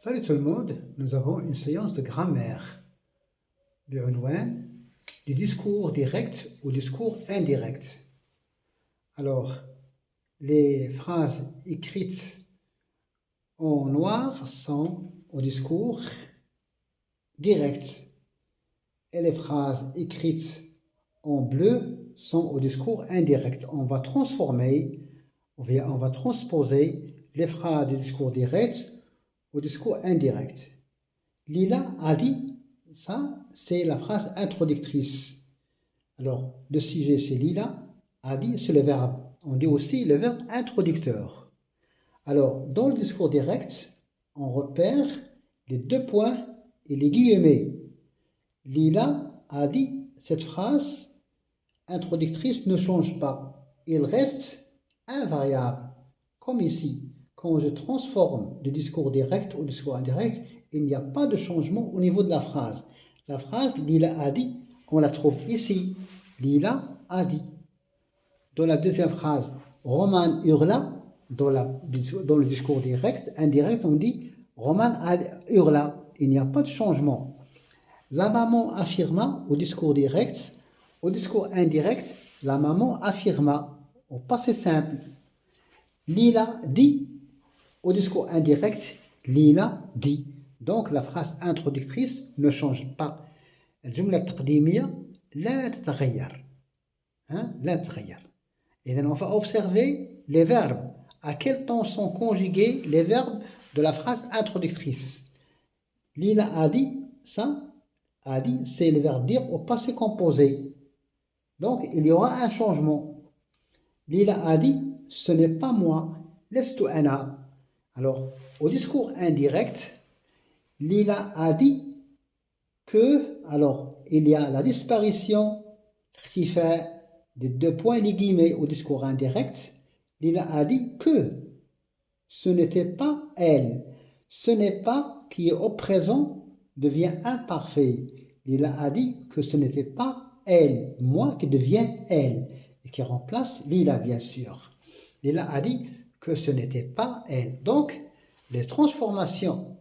Salut tout le monde, nous avons une séance de grammaire. بعنوان du discours direct ou discours indirect. Alors, les phrases écrites en noir sont au discours direct et les phrases écrites en bleu sont au discours indirect. On va transformer, on va transposer les phrases du discours direct au discours indirect. Lila a dit, ça c'est la phrase introductrice. Alors le sujet c'est Lila a dit, c'est le verbe. On dit aussi le verbe introducteur. Alors dans le discours direct, on repère les deux points et les guillemets. Lila a dit, cette phrase introductrice ne change pas. Il reste invariable, comme ici. Quand je transforme du discours direct au discours indirect, il n'y a pas de changement au niveau de la phrase. La phrase « Lila a dit », on la trouve ici. Lila a dit. Dans la deuxième phrase, Roman hurla. Dans le discours direct, indirect, on dit Roman hurla. Il n'y a pas de changement. La maman affirma au discours direct. Au discours indirect, la maman affirma au passé simple. Lila dit. Au discours indirect, Lila dit. Donc la phrase introductrice ne change pas. الجملة التقديمية لا تتغير. لا تتغير. Et on va observer les verbes. À quel temps sont conjugués les verbes de la phrase introductrice. Lila a dit, ça, a dit, c'est le verbe dire au passé composé. Donc il y aura un changement. Lila a dit, ce n'est pas moi, lestu ana. Alors, au discours indirect, Lila a dit que, alors, il y a la disparition des deux points, les guillemets au discours indirect. Lila a dit que ce n'était pas elle. Ce n'est pas qui est au présent devient imparfait. Lila a dit que ce n'était pas elle, moi qui devient elle, et qui remplace Lila, bien sûr. Lila a dit que ce n'était pas elle. Donc, les transformations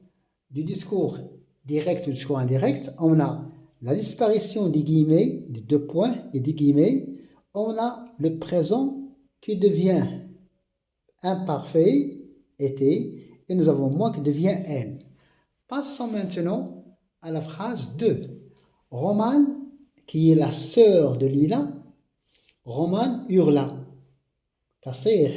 du discours direct au discours indirect, on a la disparition des guillemets, des deux points et des guillemets, on a le présent qui devient imparfait, était, et nous avons moi qui devient elle. Passons maintenant à la phrase 2. Roman, qui est la sœur de Lila, Roman hurla. Tasih.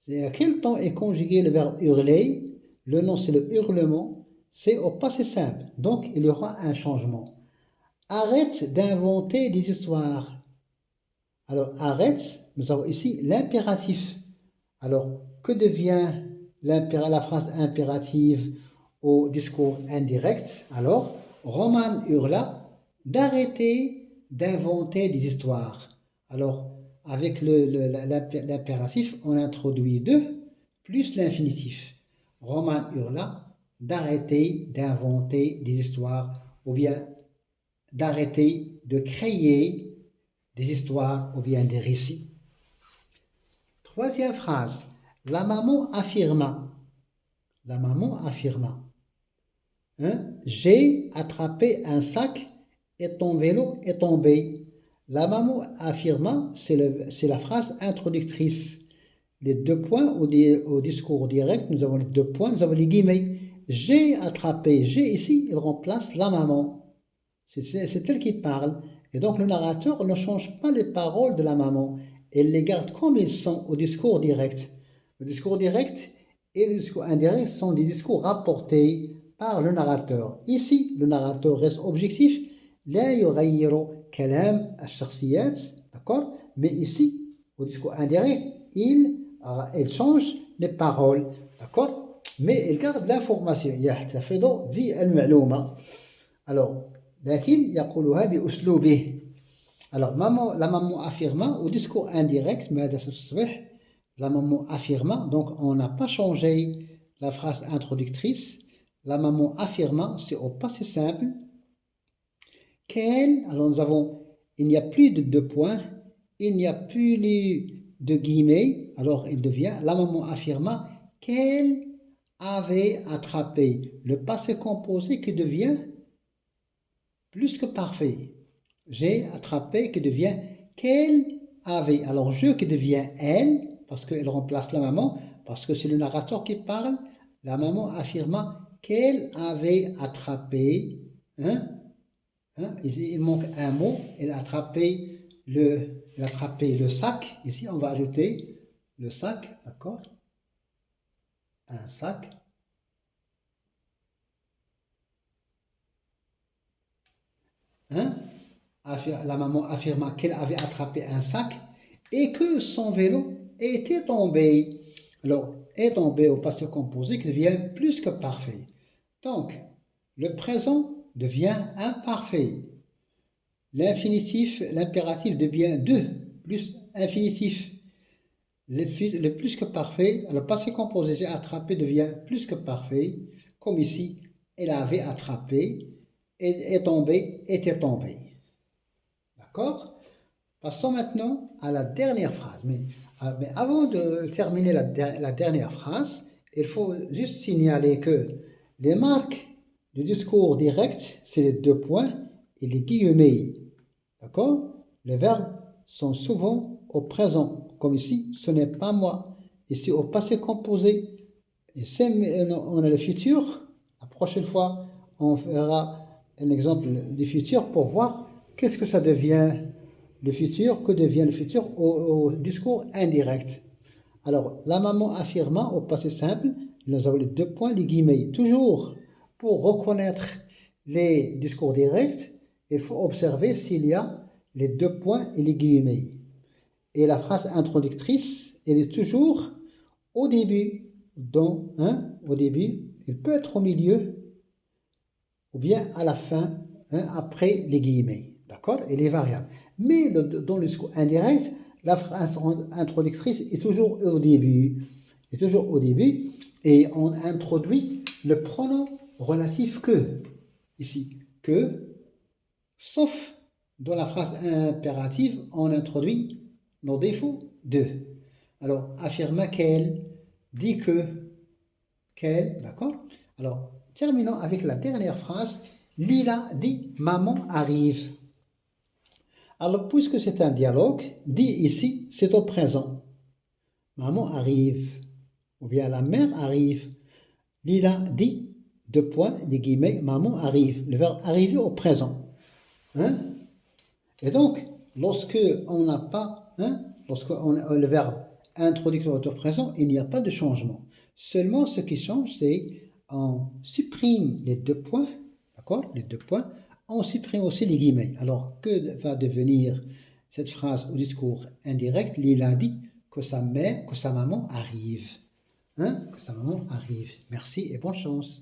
À quel temps est conjugué le verbe hurler? Le nom c'est le hurlement, c'est au passé simple, donc il y aura un changement. Arrête d'inventer des histoires. Alors arrête, nous avons ici l'impératif. Alors que devient la phrase impérative au discours indirect? Alors Roman hurla d'arrêter d'inventer des histoires. Alors avec l'impératif, on introduit deux plus l'infinitif. Roman hurla d'arrêter d'inventer des histoires ou bien d'arrêter de créer des histoires ou bien des récits. Troisième phrase. La maman affirma. La maman affirma. J'ai attrapé un sac et ton vélo est tombé. La maman affirma, c'est la phrase introductrice. Les deux points au discours direct, nous avons les deux points, nous avons les guillemets. J'ai attrapé, j'ai ici, il remplace la maman. C'est elle qui parle. Et donc le narrateur ne change pas les paroles de la maman. Il les garde comme ils sont au discours direct. Le discours direct et le discours indirect sont des discours rapportés par le narrateur. Ici, le narrateur reste objectif. لا يغير كلام الشخصيات, d'accord? Mais ici, au discours indirect, il change les paroles, d'accord? Mais il garde l'information. يحتفظ بالمعلومة. Alors, لكن يقولها بأسلوبه. Alors, la maman affirma au discours indirect, ماذا ستصبح? La maman affirma, donc on n'a pas changé la phrase introductrice. La maman affirma, c'est au passé simple. Qu'elle, alors nous avons, il n'y a plus de deux points, il n'y a plus de guillemets, alors il devient, la maman affirma qu'elle avait attrapé. Le passé composé qui devient plus que parfait. J'ai attrapé qui devient qu'elle avait. Alors je qui devient elle, parce qu'elle remplace la maman, parce que c'est le narrateur qui parle, la maman affirma qu'elle avait attrapé, hein, il manque un mot, elle a attrapé le sac. Ici, on va ajouter le sac, d'accord? Un sac. Hein? La maman affirma qu'elle avait attrapé un sac et que son vélo était tombé. Alors, est tombé au passé composé qui devient plus que parfait. Donc, le présent devient imparfait. L'infinitif, l'impératif devient de plus infinitif. Le plus que parfait, le passé composé j'ai attrapé devient plus que parfait, comme ici, elle avait attrapé, est tombé, était tombé. D'accord? Passons maintenant à la dernière phrase. Mais avant de terminer la dernière phrase, il faut juste signaler que les marques du discours direct, c'est les deux points et les guillemets. D'accord? Les verbes sont souvent au présent, comme ici, ce n'est pas moi. Ici, au passé composé. Et si on a le futur, la prochaine fois, on fera un exemple du futur pour voir qu'est-ce que ça devient le futur, que devient le futur au discours indirect. Alors, la maman affirma au passé simple, nous avons les deux points, les guillemets. Toujours, pour reconnaître les discours directs, il faut observer s'il y a les deux points et les guillemets. Et la phrase introductrice, elle est toujours au début. Au début, il peut être au milieu ou bien à la fin, après les guillemets. D'accord? Elle est variable. Mais dans le discours indirect, la phrase introductrice est toujours au début. Est toujours au début. Et on introduit le pronom relatif que. Ici, que, sauf dans la phrase impérative, on introduit nos défauts de. Alors, affirma qu'elle, dit que, qu'elle, d'accord? Alors, terminons avec la dernière phrase. Lila dit maman arrive. Alors, puisque c'est un dialogue, dit ici, c'est au présent. Maman arrive. Ou bien la mère arrive. Lila dit, deux points, des guillemets, maman arrive. Le verbe arriver au présent. Hein? Et donc, lorsque on n'a pas, lorsque le verbe introducteur au présent, il n'y a pas de changement. Seulement, ce qui change, c'est on supprime les deux points, d'accord? Les deux points. On supprime aussi les guillemets. Alors, que va devenir cette phrase au discours indirect? Lila dit que sa mère, que sa maman arrive. Que sa maman arrive. Merci et bonne chance.